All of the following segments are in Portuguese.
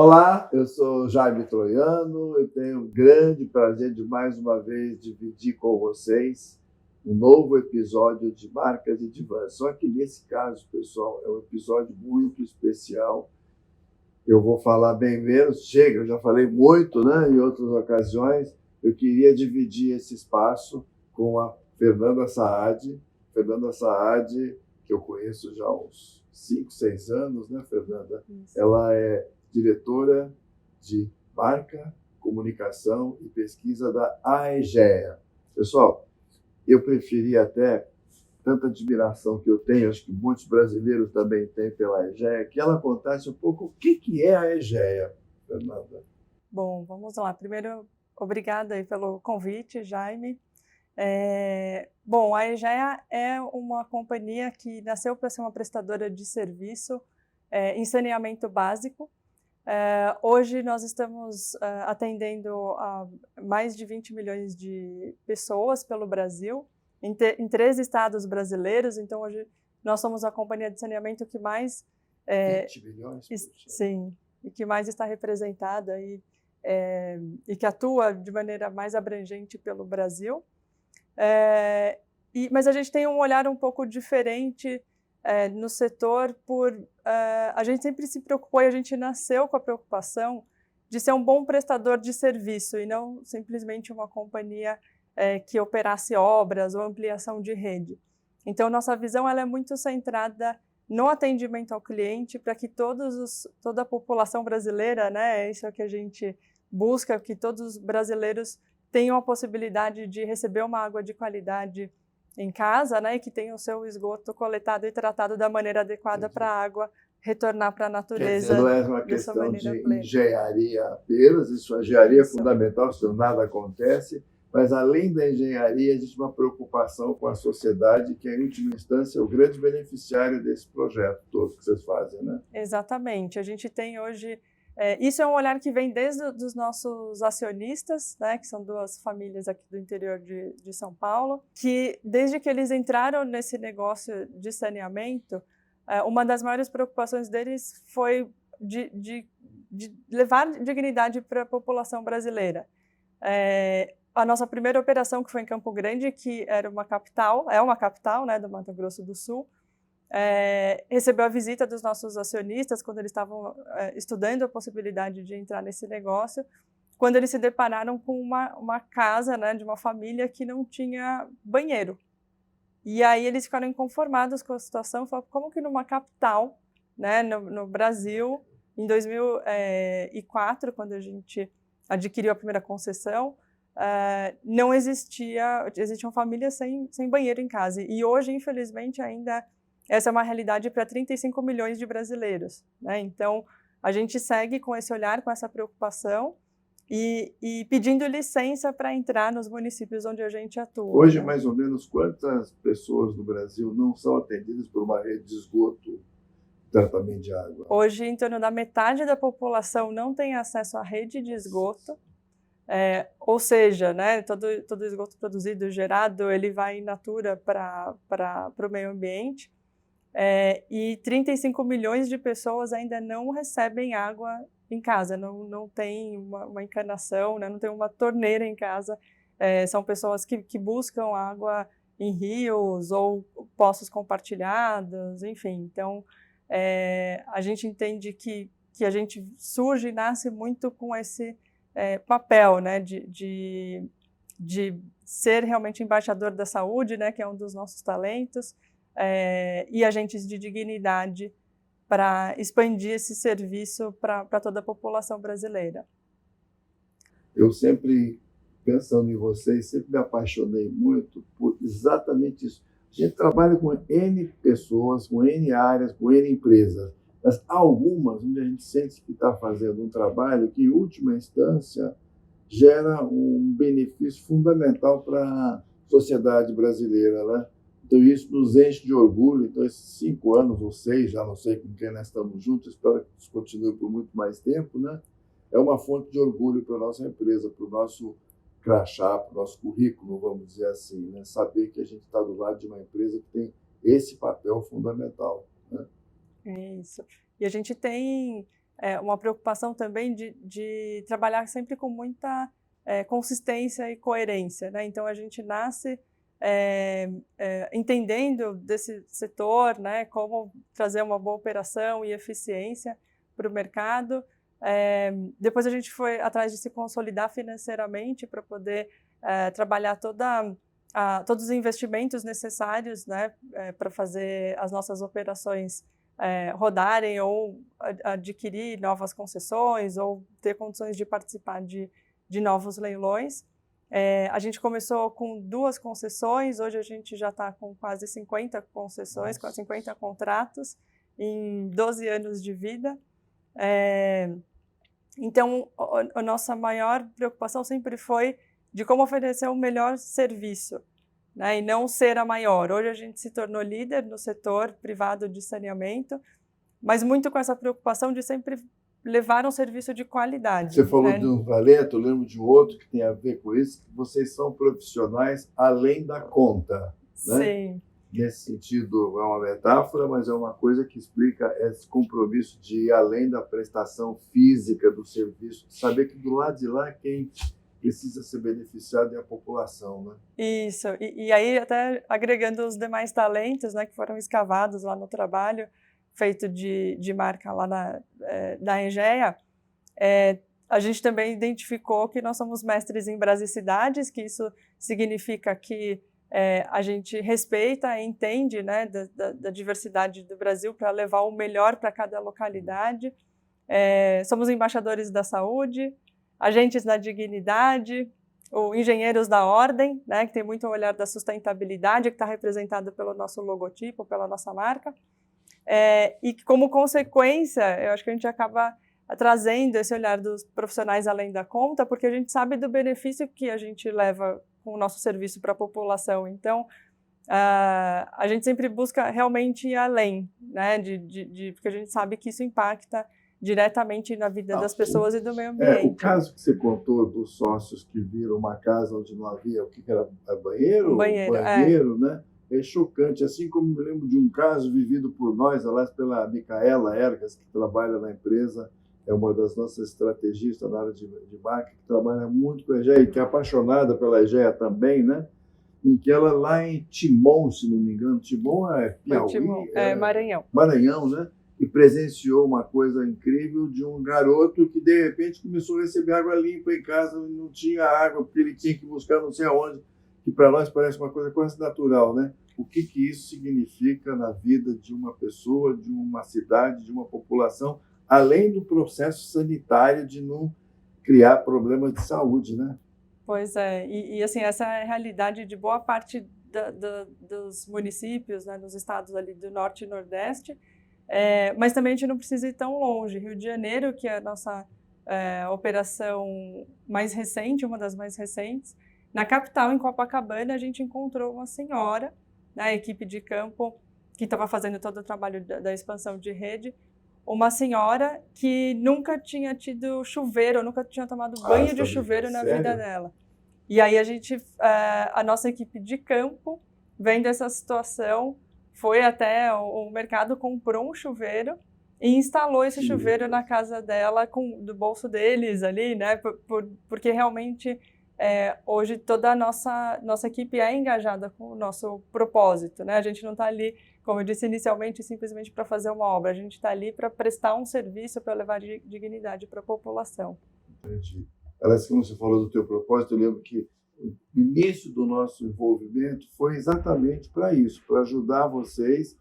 Olá, eu sou Jaime Troiano, eu tenho o grande prazer de mais uma vez dividir com vocês um novo episódio de Marcas e Divãs. Só que nesse caso, pessoal, é um episódio muito especial. Eu vou falar bem menos, chega, eu já falei muito, né, em outras ocasiões. Eu queria dividir esse espaço com a Fernanda Saad. Fernanda Saad, que eu conheço já há uns 5, 6 anos, né, Fernanda? Isso. Ela é diretora de marca, comunicação e pesquisa da Aegea. Pessoal, eu preferi até tanta admiração que eu tenho, acho que muitos brasileiros também têm pela Aegea, que ela contasse um pouco o que é a Aegea, Fernanda. Bom, vamos lá. Primeiro, obrigada aí pelo convite, Jaime. Bom, a Aegea é uma companhia que nasceu para ser uma prestadora de serviço em saneamento básico. Hoje nós estamos atendendo a mais de 20 milhões de pessoas pelo Brasil, em 3 estados brasileiros. Então hoje nós somos a companhia de saneamento que mais 20 milhões? Sim, e que mais está representada e que atua de maneira mais abrangente pelo Brasil. Mas a gente tem um olhar um pouco diferente no setor a gente sempre se preocupou e a gente nasceu com a preocupação de ser um bom prestador de serviço e não simplesmente uma companhia que operasse obras ou ampliação de rede. Então, nossa visão ela é muito centrada no atendimento ao cliente para que toda a população brasileira, né, isso é o que a gente busca, que todos os brasileiros tenham a possibilidade de receber uma água de qualidade em casa, né, e que tenha o seu esgoto coletado e tratado da maneira adequada para a água retornar para a natureza. Quer dizer, não é uma questão de engenharia apenas, isso, a engenharia é fundamental, senão nada acontece, mas além da engenharia, existe uma preocupação com a sociedade, que em última instância é o grande beneficiário desse projeto todo que vocês fazem, né? Exatamente. A gente tem hoje... isso é um olhar que vem desde os nossos acionistas, né, que são 2 famílias aqui do interior de São Paulo, que desde que eles entraram nesse negócio de saneamento, uma das maiores preocupações deles foi de levar dignidade para a população brasileira. A nossa primeira operação, que foi em Campo Grande, que era uma capital, né, do Mato Grosso do Sul, recebeu a visita dos nossos acionistas quando eles estavam estudando a possibilidade de entrar nesse negócio, quando eles se depararam com uma casa, né, de uma família que não tinha banheiro. E aí eles ficaram inconformados com a situação, falaram, como que numa capital, né, no Brasil, em 2004, quando a gente adquiriu a primeira concessão, não existiam famílias sem banheiro em casa. E hoje, infelizmente, ainda essa é uma realidade para 35 milhões de brasileiros, né? Então, a gente segue com esse olhar, com essa preocupação e pedindo licença para entrar nos municípios onde a gente atua. Hoje, né? mais ou menos, quantas pessoas no Brasil não são atendidas por uma rede de esgoto, tratamento de água? Hoje, em torno da metade da população não tem acesso à rede de esgoto. Ou seja, né, todo esgoto produzido, gerado, ele vai in natura para o meio ambiente. E 35 milhões de pessoas ainda não recebem água em casa, não tem uma encanação, né, não tem uma torneira em casa. São pessoas que buscam água em rios ou poços compartilhados, enfim. Então, a gente entende que a gente surge e nasce muito com esse papel, né, de ser realmente embaixador da saúde, né, que é um dos nossos talentos, e agentes de dignidade para expandir esse serviço para toda a população brasileira. Eu sempre, pensando em vocês, sempre me apaixonei muito por exatamente isso. A gente trabalha com N pessoas, com N áreas, com N empresas, mas há algumas onde a gente sente que está fazendo um trabalho que, em última instância, gera um benefício fundamental para a sociedade brasileira, né? Então, isso nos enche de orgulho. Então, esses 5 anos ou 6, já não sei com quem nós estamos juntos, espero que isso continue por muito mais tempo, né? É uma fonte de orgulho para a nossa empresa, para o nosso crachá, para o nosso currículo, vamos dizer assim, né? Saber que a gente está do lado de uma empresa que tem esse papel fundamental, né? Isso. E a gente tem uma preocupação também de trabalhar sempre com muita consistência e coerência, né? Então, a gente nasce entendendo desse setor, né, como trazer uma boa operação e eficiência para o mercado. Depois a gente foi atrás de se consolidar financeiramente para poder trabalhar todos os investimentos necessários, né, para fazer as nossas operações rodarem ou adquirir novas concessões ou ter condições de participar de novos leilões. A gente começou com 2 concessões, hoje a gente já está com quase 50 concessões, quase 50 contratos em 12 anos de vida. Então, a nossa maior preocupação sempre foi de como oferecer o melhor serviço, né, e não ser a maior. Hoje a gente se tornou líder no setor privado de saneamento, mas muito com essa preocupação de sempre levar um serviço de qualidade. Você falou de um talento, eu lembro de um outro que tem a ver com isso, que vocês são profissionais além da conta, né? Sim. Nesse sentido, é uma metáfora, mas é uma coisa que explica esse compromisso de ir além da prestação física do serviço, saber que do lado de lá quem precisa ser beneficiado é a população, né? Isso, e aí até agregando os demais talentos, né, que foram escavados lá no trabalho feito de marca lá da Egea, a gente também identificou que nós somos mestres em brasicidades, que isso significa que a gente respeita e entende, né, da diversidade do Brasil para levar o melhor para cada localidade. Somos embaixadores da saúde, agentes da dignidade, ou engenheiros da ordem, né, que tem muito o olhar da sustentabilidade, que está representado pelo nosso logotipo, pela nossa marca. E como consequência, eu acho que a gente acaba trazendo esse olhar dos profissionais além da conta, porque a gente sabe do benefício que a gente leva com o nosso serviço para a população. Então, a gente sempre busca realmente ir além, né, porque a gente sabe que isso impacta diretamente na vida das pessoas e do meio ambiente. O caso que você contou dos sócios que viram uma casa onde não havia, o que era banheiro? Banheiro, né? É chocante, assim como me lembro de um caso vivido por nós, aliás, pela Micaela Ergas, que trabalha na empresa, é uma das nossas estrategistas na área de marca, que trabalha muito com a Egea e que é apaixonada pela Egea também, né? Em que ela lá em Timon, se não me engano, Timon é Piauí? Timon, Maranhão. Maranhão, né? E presenciou uma coisa incrível de um garoto que, de repente, começou a receber água limpa em casa, não tinha água, porque ele tinha que buscar não sei aonde, que para nós parece uma coisa quase natural, né? O que isso significa na vida de uma pessoa, de uma cidade, de uma população, além do processo sanitário de não criar problemas de saúde, né? Pois é, e assim, essa é a realidade de boa parte dos municípios, né, dos estados ali do Norte e Nordeste, mas também a gente não precisa ir tão longe. Rio de Janeiro, que é a nossa operação mais recente, uma das mais recentes, na capital, em Copacabana, a gente encontrou uma senhora, né, a equipe de campo que estava fazendo todo o trabalho da expansão de rede, uma senhora que nunca tinha tido chuveiro, nunca tinha tomado banho de chuveiro na vida dela. E aí a nossa equipe de campo, vendo essa situação, foi até o mercado, comprou um chuveiro e instalou esse chuveiro na casa dela, do bolso deles ali, né? Porque realmente hoje toda a nossa equipe é engajada com o nosso propósito, né? A gente não está ali, como eu disse inicialmente, simplesmente para fazer uma obra, a gente está ali para prestar um serviço, para levar dignidade para a população. Entendi. Aliás, como você falou do teu propósito, eu lembro que o início do nosso envolvimento foi exatamente para isso, para ajudar vocês,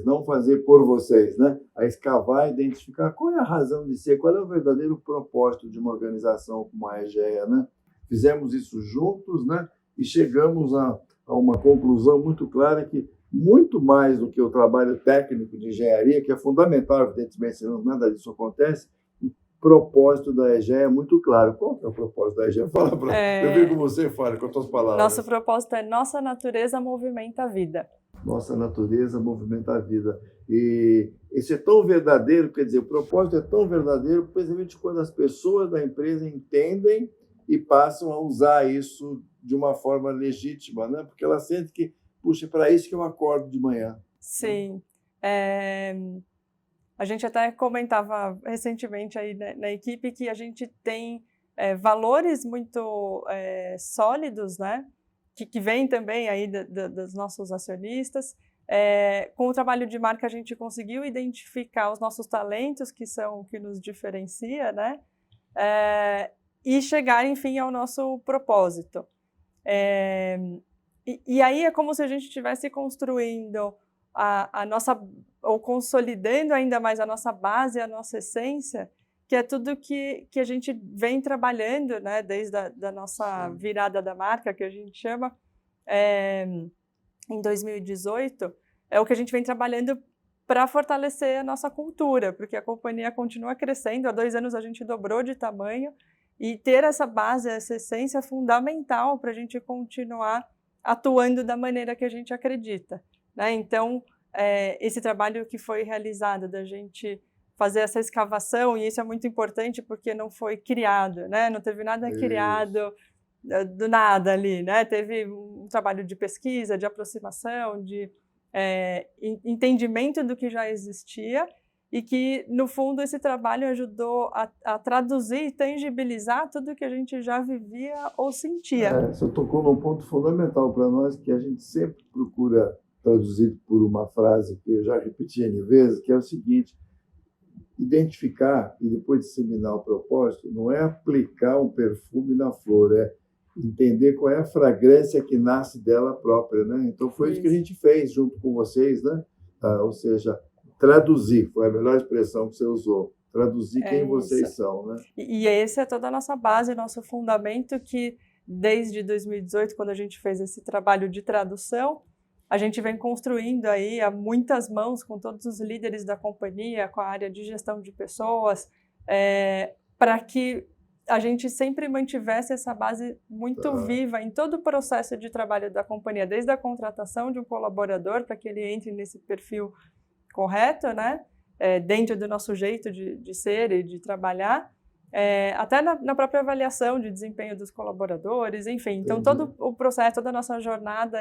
não fazer por vocês, né? A escavar, identificar qual é a razão de ser, qual é o verdadeiro propósito de uma organização como a Egea, né? Fizemos isso juntos, né? E chegamos a uma conclusão muito clara que, muito mais do que o trabalho técnico de engenharia, que é fundamental, evidentemente, senão nada disso acontece, o propósito da Egea é muito claro. Qual que é o propósito da Egea? Fala para eu ver com você, fala com as tuas palavras. Nosso propósito é nossa natureza movimenta a vida. Nossa natureza movimenta a vida. E isso é tão verdadeiro, quer dizer, o propósito é tão verdadeiro, principalmente quando as pessoas da empresa entendem e passam a usar isso de uma forma legítima, né? Porque ela sente que, puxa, é para isso que eu acordo de manhã. Sim. A gente até comentava recentemente aí na equipe que a gente tem valores muito sólidos, né? Que vêm também aí dos nossos acionistas. Com o trabalho de marca a gente conseguiu identificar os nossos talentos, que são o que nos diferencia, né? E chegar, enfim, ao nosso propósito. E aí é como se a gente estivesse construindo a nossa, ou consolidando ainda mais a nossa base, a nossa essência, que é tudo que a gente vem trabalhando, né, desde a nossa virada da marca, que a gente chama, em 2018, é o que a gente vem trabalhando para fortalecer a nossa cultura, porque a companhia continua crescendo, há 2 anos a gente dobrou de tamanho, e ter essa base, essa essência é fundamental para a gente continuar atuando da maneira que a gente acredita, né? Então, esse trabalho que foi realizado da gente fazer essa escavação, e isso é muito importante porque não foi criado, né? Não teve nada criado do nada ali, né? Teve um trabalho de pesquisa, de aproximação, de entendimento do que já existia, e que, no fundo, esse trabalho ajudou a traduzir e tangibilizar tudo que a gente já vivia ou sentia. Você tocou num ponto fundamental para nós, que a gente sempre procura traduzir por uma frase que eu já repeti N vezes, que é o seguinte: identificar e depois disseminar o propósito não é aplicar um perfume na flor, é entender qual é a fragrância que nasce dela própria, né? Então foi isso que a gente fez junto com vocês, né? Ou seja, traduzir, foi a melhor expressão que você usou, traduzir quem vocês são, né? E esse é toda a nossa base, nosso fundamento, que desde 2018, quando a gente fez esse trabalho de tradução, a gente vem construindo aí a muitas mãos com todos os líderes da companhia, com a área de gestão de pessoas, para que a gente sempre mantivesse essa base muito viva em todo o processo de trabalho da companhia, desde a contratação de um colaborador, para que ele entre nesse perfil correto, né? Dentro do nosso jeito de ser e de trabalhar, até na própria avaliação de desempenho dos colaboradores, enfim. Então, todo o processo, toda a nossa jornada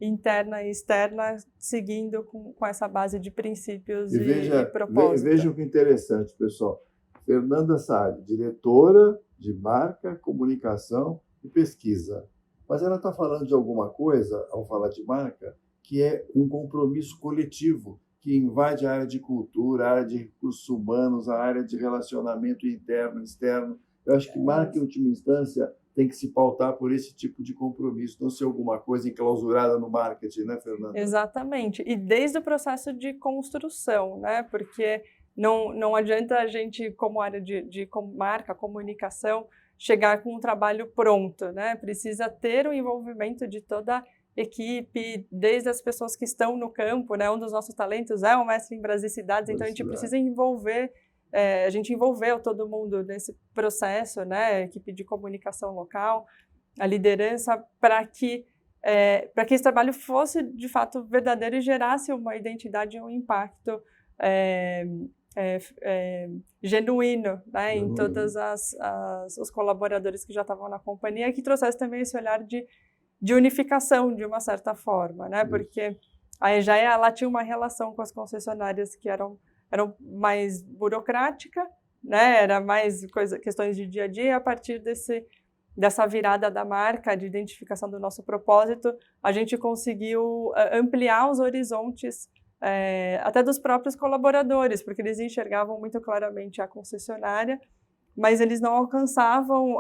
interna e externa, seguindo com essa base de princípios e propósito. Veja o que é interessante, pessoal. Fernanda Saad, diretora de marca, comunicação e pesquisa. Mas ela está falando de alguma coisa, ao falar de marca, que é um compromisso coletivo, que invade a área de cultura, a área de recursos humanos, a área de relacionamento interno e externo. Eu acho que marca, em última instância, tem que se pautar por esse tipo de compromisso, não ser alguma coisa enclausurada no marketing, né, Fernanda? Exatamente. E desde o processo de construção, né? Porque não adianta a gente, como área de marca, comunicação, chegar com um trabalho pronto, né? Precisa ter o envolvimento de toda a equipe, desde as pessoas que estão no campo, né? Um dos nossos talentos é o mestre em Brasicidades, então a gente precisa envolver, a gente envolveu todo mundo nesse processo, né? A equipe de comunicação local, a liderança, para que esse trabalho fosse, de fato, verdadeiro e gerasse uma identidade e um impacto genuíno, né, em todos os colaboradores que já estavam na companhia, que trouxesse também esse olhar de unificação, de uma certa forma, né, porque a EGEA, ela tinha uma relação com as concessionárias que eram mais burocrática, né, era mais questões de dia a dia. A partir dessa virada da marca, de identificação do nosso propósito, a gente conseguiu ampliar os horizontes até dos próprios colaboradores, porque eles enxergavam muito claramente a concessionária, mas eles não alcançavam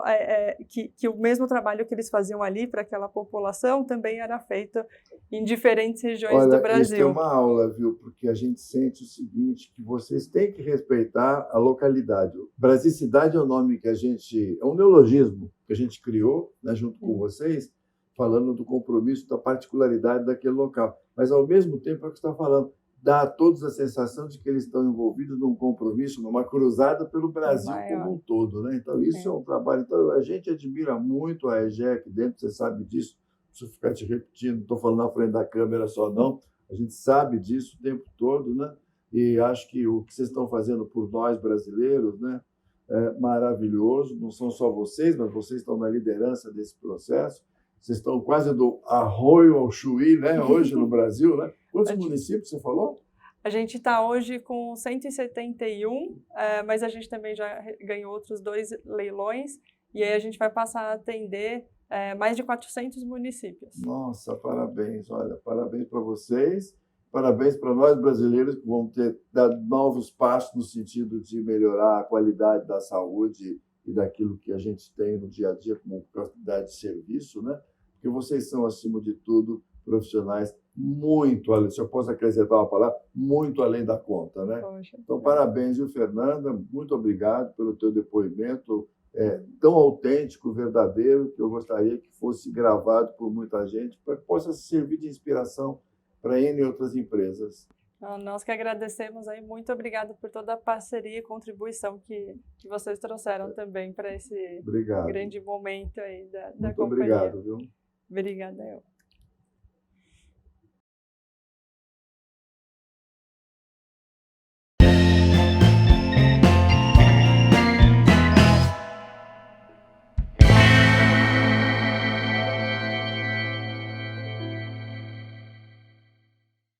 que o mesmo trabalho que eles faziam ali para aquela população também era feito em diferentes regiões do Brasil. Isso é uma aula, viu? Porque a gente sente o seguinte, que vocês têm que respeitar a localidade. Brasicidade é o nome que é um neologismo que a gente criou, né, junto com vocês, falando do compromisso, da particularidade daquele local. Mas, ao mesmo tempo, é o que você está falando, dá a todos a sensação de que eles estão envolvidos num compromisso, numa cruzada pelo Brasil como um todo, né? Então, isso é um trabalho. Então, a gente admira muito a EGEA aqui dentro, você sabe disso, não preciso ficar te repetindo, não estou falando na frente da câmera só, não. A gente sabe disso o tempo todo, né? E acho que o que vocês estão fazendo por nós, brasileiros, né, é maravilhoso. Não são só vocês, mas vocês estão na liderança desse processo. Vocês estão quase do arroio ao chuí, né, hoje no Brasil, né? Quantos municípios você falou? A gente está hoje com 171, mas a gente também já ganhou outros 2 leilões, e aí a gente vai passar a atender mais de 400 municípios. Nossa, parabéns, olha, parabéns para vocês, parabéns para nós brasileiros que vamos ter dado novos passos no sentido de melhorar a qualidade da saúde e daquilo que a gente tem no dia a dia como qualidade de serviço, né? Porque vocês são, acima de tudo, profissionais muito além, se eu posso acrescentar uma palavra, muito além da conta, né? Poxa, então, parabéns, viu, Fernanda? Muito obrigado pelo teu depoimento tão autêntico, verdadeiro, que eu gostaria que fosse gravado por muita gente, para que possa servir de inspiração para N outras empresas. Nós que agradecemos aí, muito obrigado por toda a parceria e contribuição que vocês trouxeram também para esse grande momento aí da muito companhia. Obrigado, viu? Obrigada, eu.